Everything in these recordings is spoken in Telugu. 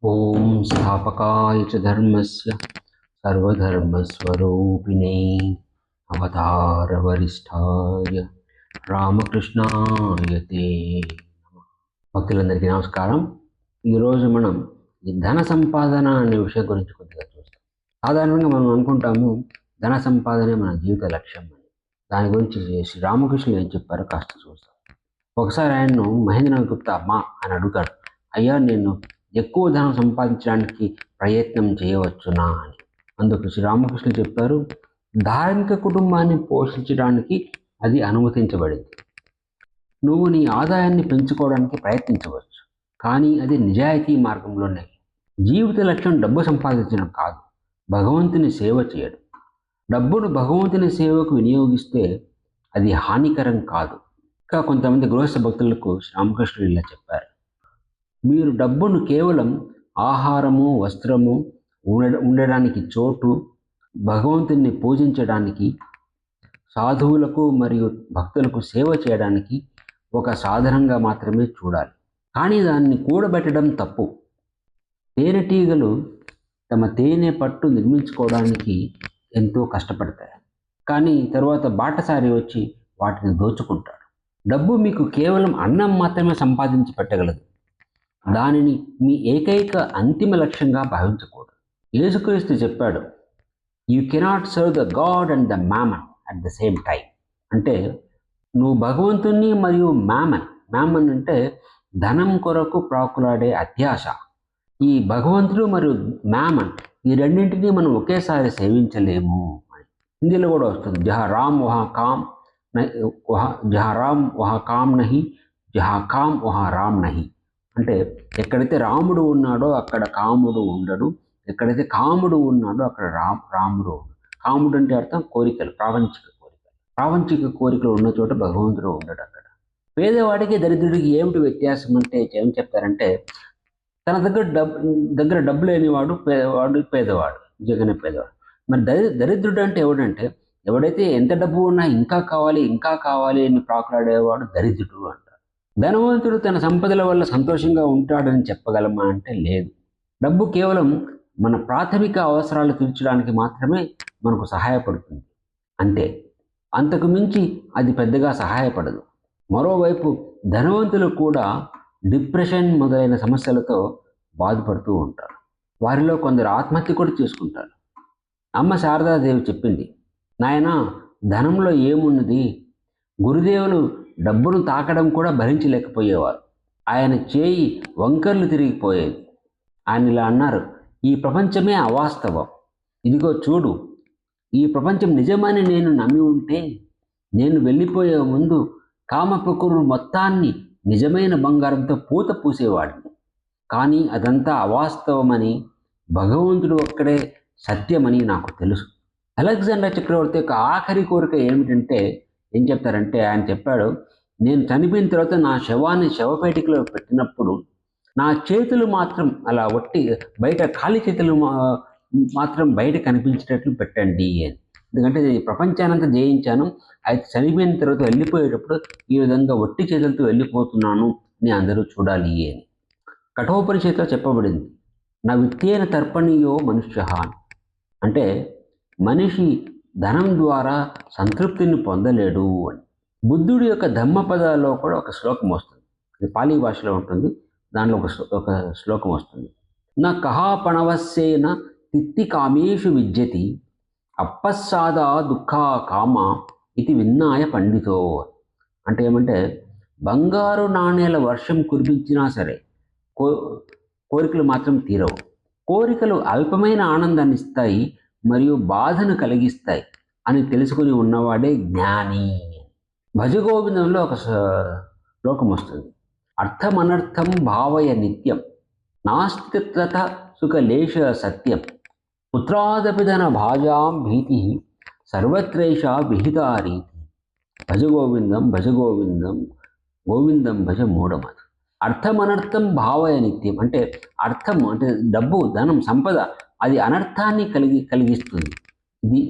ఓం స్థాపకాయ చ ధర్మస్య సర్వధర్మస్వరూపిణే అవతార వరిష్ఠాయ రామకృష్ణాయ తే నమః. భక్తులందరికీ నమస్కారం. ఈరోజు మనం ఈ ధన సంపాదన అనే విషయం గురించి కొద్దిగా చూస్తాం. సాధారణంగా మనం అనుకుంటాము ధన సంపాదనే మన జీవిత లక్ష్యం అని. దాని గురించి శ్రీ రామకృష్ణులు ఏం చెప్పారో కాస్త చూస్తాం. ఒకసారి ఆయన్ను మహేంద్రనాథ్ గుప్తా అమ్మా అని అడుగుతాడు, అయ్యా నేను ఎక్కువ ధనం సంపాదించడానికి ప్రయత్నం చేయవచ్చునా అని. అందుకు శ్రీరామకృష్ణ చెప్పారు, ధార్మిక కుటుంబాన్ని పోషించడానికి అది అనుమతించబడింది. నువ్వు నీ ఆదాయాన్ని పెంచుకోవడానికి ప్రయత్నించవచ్చు, కానీ అది నిజాయితీ మార్గంలోనే. జీవిత లక్ష్యం డబ్బు సంపాదించడం కాదు, భగవంతుని సేవ చేయడం. డబ్బును భగవంతుని సేవకు వినియోగిస్తే అది హానికరం కాదు. ఇంకా కొంతమంది గృహస్థ భక్తులకు శ్రీరామకృష్ణుడు ఇలా చెప్పారు, మీరు డబ్బును కేవలం ఆహారము, వస్త్రము, ఉండడానికి చోటు, భగవంతుని పూజించడానికి, సాధువులకు మరియు భక్తులకు సేవ చేయడానికి ఒక సాధనంగా మాత్రమే చూడాలి. కానీ దాన్ని కూడబెట్టడం తప్పు. తేనెటీగలు తమ తేనె పట్టు నిర్మించుకోవడానికి ఎంతో కష్టపడతాయి, కానీ తర్వాత బాటసారి వచ్చి వాటిని దోచుకుంటాడు. డబ్బు మీకు కేవలం అన్నం మాత్రమే సంపాదించి పెట్టగలదు, దానిని మీ ఏకైక అంతిమ లక్ష్యంగా భావించకూడదు. యేసుక్రీస్తు చెప్పాడు, you cannot serve the god and the mammon at the same time. అంటే నువ్వు భగవంతుణ్ణి మరియు మ్యామన్ అంటే ధనం కొరకు ప్రాకులాడే అత్యాశ. ఈ భగవంతుడు మరియు మ్యామన్ ఈ రెండింటినీ మనం ఒకేసారి సేవించలేము అని హిందీలో కూడా వస్తుంది, జహా రామ్ వహా కామ్ నహి, జహా కామ్ వహా రామ్ నహి. అంటే ఎక్కడైతే రాముడు ఉన్నాడో అక్కడ కాముడు ఉండడు, ఎక్కడైతే కాముడు ఉన్నాడో అక్కడ రాముడు ఉండడు. కాముడు అంటే అర్థం కోరికలు, ప్రాపంచిక కోరికలు ఉన్న చోట భగవంతుడు ఉండడు. అక్కడ పేదవాడికి దరిద్రుడికి ఏమిటి వ్యత్యాసం అంటే ఏం చెప్తారంటే, తన దగ్గర డబ్బు లేనివాడు పేదవాడు, నిజంగానే పేదవాడు. మరి దరిద్రుడు అంటే ఎవడంటే, ఎవడైతే ఎంత డబ్బు ఉన్నా ఇంకా కావాలి అని ప్రాకులాడేవాడు దరిద్రుడు అంటారు. ధనవంతుడు తన సంపదల వల్ల సంతోషంగా ఉంటాడని చెప్పగలమా అంటే లేదు. డబ్బు కేవలం మన ప్రాథమిక అవసరాలు తీర్చడానికి మాత్రమే మనకు సహాయపడుతుంది, అంతే. అంతకు మించి అది పెద్దగా సహాయపడదు. మరోవైపు ధనవంతులు కూడా డిప్రెషన్ మొదలైన సమస్యలతో బాధపడుతూ ఉంటారు. వారిలో కొందరు ఆత్మహత్య కూడా చేసుకుంటారు. అమ్మ శారదాదేవి చెప్పింది, నాయనా ధనంలో ఏమున్నది, గురుదేవులు డబ్బును తాకడం కూడా భరించలేకపోయేవారు. ఆయన చేయి వంకర్లు తిరిగిపోయేది. ఆయన ఇలా అన్నారు, ఈ ప్రపంచమే అవాస్తవం, ఇదిగో చూడు, ఈ ప్రపంచం నిజమని నేను నమ్మి ఉంటే నేను వెళ్ళిపోయే ముందు కామపుకురు మొత్తాన్ని నిజమైన బంగారంతో పూత పూసేవాడిని. కానీ అదంతా అవాస్తవమని, భగవంతుడు ఒక్కడే సత్యమని నాకు తెలుసు. అలెగ్జాండర్ చక్రవర్తి యొక్క ఆఖరి కోరిక ఏమిటంటే ఏం చెప్తారంటే, ఆయన చెప్పాడు, నేను చనిపోయిన తర్వాత నా శవాన్ని శవపేటికలో పెట్టినప్పుడు నా చేతులు మాత్రం అలా ఒట్టి బయట ఖాళీ చేతులు మాత్రం బయట కనిపించేటట్లు పెట్టండి అని. ఎందుకంటే ప్రపంచానంతా జయించాను, అయితే చనిపోయిన తర్వాత వెళ్ళిపోయేటప్పుడు ఈ విధంగా ఒట్టి చేతులతో వెళ్ళిపోతున్నాను అని అందరూ చూడాలి అని. కఠోపనిషత్తులో చెప్పబడింది, నా విత్తేన తర్పణీయో మనుష్య అంటే మనిషి ధనం ద్వారా సంతృప్తిని పొందలేడు అని. బుద్ధుడి యొక్క ధమ్మపదాల్లో కూడా ఒక శ్లోకం వస్తుంది, అది పాలీ భాషలో ఉంటుంది. దానిలో ఒక శ్లోకం వస్తుంది, నా కహాపణవస్సేన తిత్తి కామేషు విద్యతి అప్పస్సాద దుఃఖ కామ ఇది విన్నాయ పండితో. అంటే ఏమంటే, బంగారు నాణేల వర్షం కురిపించినా సరే కోరికలు మాత్రం తీరవు. కోరికలు అల్పమైన ఆనందాన్ని ఇస్తాయి మరియు బాధను కలిగిస్తాయి అని తెలుసుకుని ఉన్నవాడే జ్ఞాని. భజగోవిందంలో ఒక శ్లోకం వస్తుంది, అర్థమనర్థం భావయ నిత్యం నాస్తి తత సుఖలేశ సత్యం పుత్రాదపిధన భాజాం భీతి సర్వత్రైష విహితా రీతి. భజగోవిందం గోవిందం భజ మూఢమది. అర్థమనర్థం భావయ నిత్యం అంటే అర్థం అంటే డబ్బు, ధనం, సంపద అది అనర్థాన్ని కలిగిస్తుంది.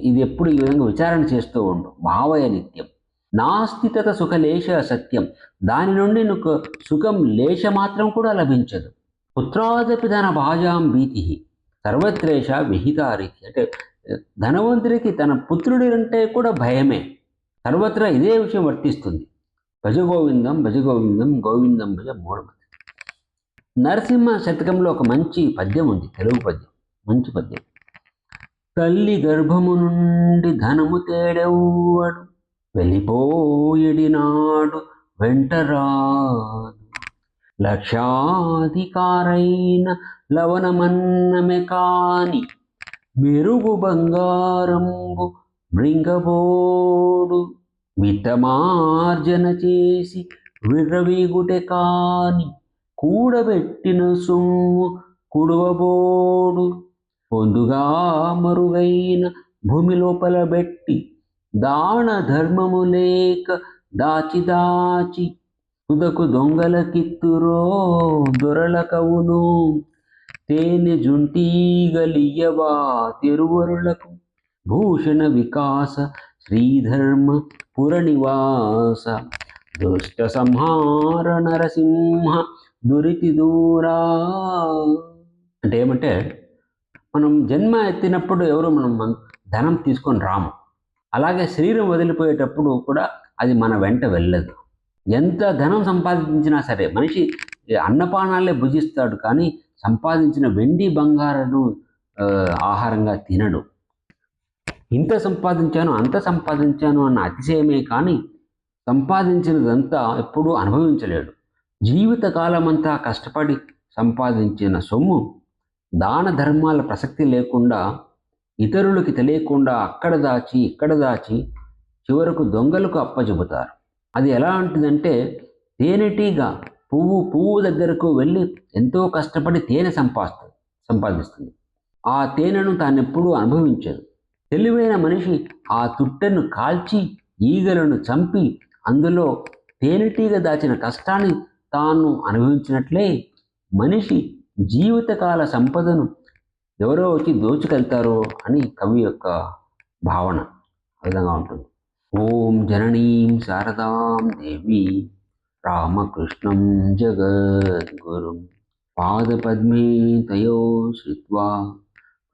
ఇది ఎప్పుడు ఈ విధంగా విచారణ చేస్తూ ఉండు. భావయ నిత్యం నాస్తి తత సుఖలేశ సత్యం, దాని నుండి నీకు సుఖం లేశ మాత్రం కూడా లభించదు. పుత్రాదపి ధన భాజాం భీతి సర్వత్రేష విహితారీతి. అంటే ధనవంతుడికి తన పుత్రుడి అంటే కూడా భయమే. సర్వత్రా ఇదే విషయం వర్తిస్తుంది. భజ గోవిందం భజ గోవిందం గోవిందం భజ మూఢమతి. నరసింహ శతకంలో ఒక మంచి పద్యం ఉంది, తెలుగు పద్యం, మంచి పద్యం. తల్లి గర్భము నుండి ధనము తేడెవ్వడు, వెళ్ళిపోయడి నాడు వెంటరాదు. లక్షాధికారైన లవణమన్నమే కాని, మెరుగు బంగారంబు మృంగబోడు. మితమార్జన చేసి విర్రవీగుటె కాని, కూడబెట్టిన సొమ్ము కుడువబోడు. పొందుగా మరుగైన భూమి లోపల బెట్టి, దాన ధర్మము లేక దాచి దాచి, తుదకు దొంగల కిత్తురో దొరల కవును. తేనె జుంటీగలియవా తిరువరులకు, భూషణ వికాస శ్రీధర్మ పురనివాస. దుష్ట సంహార నరసింహ దురితి దూరా. అంటే ఏమంటే, మనం జన్మ ఎత్తినప్పుడు ఎవరు మనం ధనం తీసుకొని రాము. అలాగే శరీరం వదిలిపోయేటప్పుడు కూడా అది మన వెంట వెళ్ళదు. ఎంత ధనం సంపాదించినా సరే మనిషి అన్నపానాలే భుజిస్తాడు, కానీ సంపాదించిన వెండి బంగారాలు ఆహారంగా తినడు. ఇంత సంపాదించాను అంత సంపాదించాను అన్న అతిశయమే కానీ సంపాదించినదంతా ఎప్పుడూ అనుభవించలేడు. జీవితకాలమంతా కష్టపడి సంపాదించిన సొమ్ము దాన ధర్మాల ప్రసక్తి లేకుండా, ఇతరులకి తెలియకుండా అక్కడ దాచి ఇక్కడ దాచి చివరకు దొంగలకు అప్పచెబుతారు. అది ఎలాంటిదంటే, తేనెటీగ పువ్వు దగ్గరకు వెళ్ళి ఎంతో కష్టపడి తేనె సంపాదిస్తుంది. ఆ తేనెను తానెప్పుడూ అనుభవించదు. తెలివైన మనిషి ఆ తుట్టెను కాల్చి ఈగలను చంపి అందులో తేనెటీగ దాచిన కష్టాన్ని తాను అనుభవించినట్లే, మనిషి జీవితకాల సంపదను ఎవరో వచ్చి దోచుకెళ్తారో అని కవి యొక్క భావన. ఆ విధంగా ఉంటుంది. ఓం జననీం శారదాం దేవి రామకృష్ణం జగద్గురుం పాదపద్మే తయో శ్రిత్వా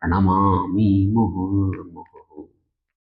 ప్రణమామి ముహుర్ముహు.